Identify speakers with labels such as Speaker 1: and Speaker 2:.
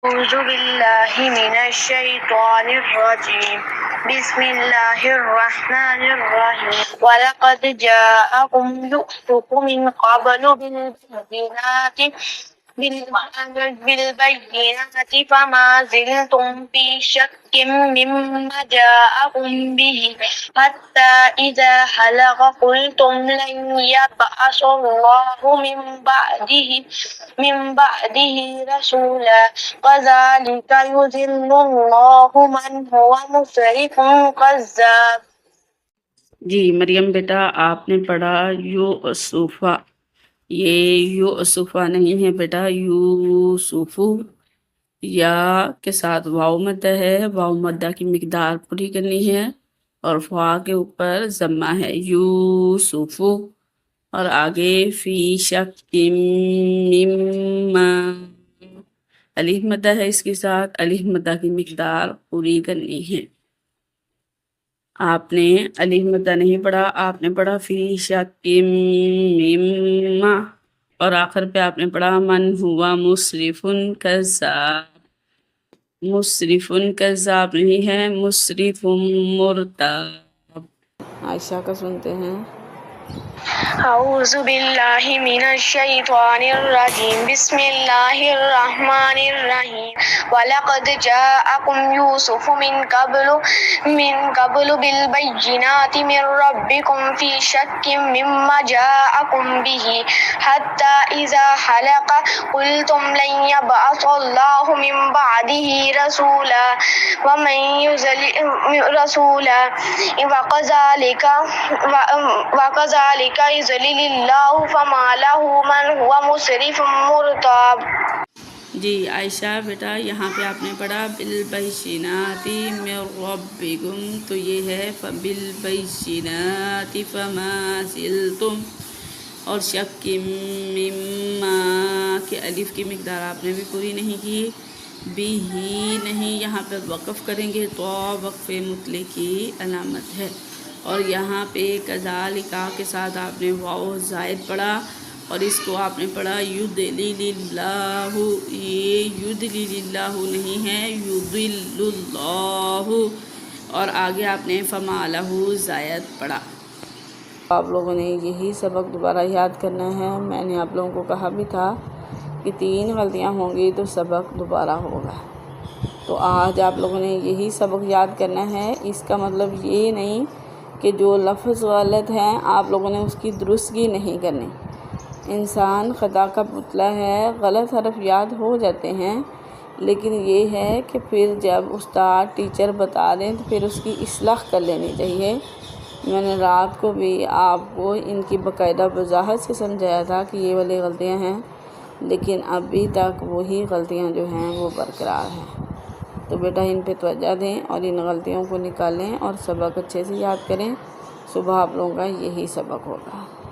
Speaker 1: أعوذ بالله من الشيطان الرجيم بسم الله الرحمن الرحيم ولقد جاءكم يوسف من قبل بالبينات فما زلتم في شك مما جاءكم به حتى إذا حلق قلتم لن يبعث الله من بعده رسولا كذلك يضل الله من هو مسرف كذاب۔
Speaker 2: جی مریم بیٹا آپ نے پڑھا یوسفا، یہ یوسفا نہیں ہے بیٹا، یوسفو، یا کے ساتھ واو مدہ ہے، واو مدہ کی مقدار پوری کرنی ہے اور فا کے اوپر ضمہ ہے، یوسفو، اور آگے فی شک مما، الف مدہ ہے، اس کے ساتھ الف مدہ کی مقدار پوری کرنی ہے۔ آپ نے الف مدہ نہیں پڑھا، آپ نے پڑھا فی شک مما، اور آخر پہ آپ نے پڑھا من ہوا مسرفن کذاب، مسرفن کذاب نہیں ہے، مسرف مرتاب۔ عائشہ کا سنتے ہیں۔
Speaker 1: أعوذ بالله من الشيطان الرجيم بسم الله الرحمن الرحيم ولقد جاءكم يوسف من قبل بالبينات من ربكم في شك مما جاءكم به حتى إذا حلق قلتم لن يبعث الله من بعده رسولا ومن رسولا وكذلك يضلل الله فما له من هو مسرف مرتاب۔
Speaker 2: جی عائشہ بیٹا یہاں پہ آپ نے پڑھا بالبینات من ربکم، تو یہ ہے بالبینات فما زلتم، اور شک مما کے الف کی مقدار آپ نے بھی پوری نہیں کی، بھی نہیں، یہاں پہ وقف کریں گے تو وقف مطلق کی علامت ہے، اور یہاں پہ کذالکا کے ساتھ آپ نے واو زائد پڑھا، اور اس کو آپ نے پڑھا یضلل اللہ، یہ یضلل اللہ نہیں ہے، یضل اللہ، اور آگے آپ نے فما لہ زائد پڑھا۔ آپ لوگوں نے یہی سبق دوبارہ یاد کرنا ہے، میں نے آپ لوگوں کو کہا بھی تھا کہ 3 غلطیاں ہوں گی تو سبق دوبارہ ہوگا، تو آج آپ لوگوں نے یہی سبق یاد کرنا ہے۔ اس کا مطلب یہ نہیں کہ جو لفظ غلط ہیں آپ لوگوں نے اس کی درستگی نہیں کرنی، انسان خطا کا پتلا ہے، غلط حرف یاد ہو جاتے ہیں، لیکن یہ ہے کہ پھر جب استاد ٹیچر بتا دیں تو پھر اس کی اصلاح کر لینی چاہیے۔ میں نے رات کو بھی آپ کو ان کی باقاعدہ وضاحت سے سمجھایا تھا کہ یہ والی غلطیاں ہیں، لیکن ابھی تک وہی غلطیاں جو ہیں وہ برقرار ہیں، تو بیٹا ان پہ توجہ دیں اور ان غلطیوں کو نکالیں اور سبق اچھے سے یاد کریں۔ صبح آپ لوگوں کا یہی سبق ہوگا۔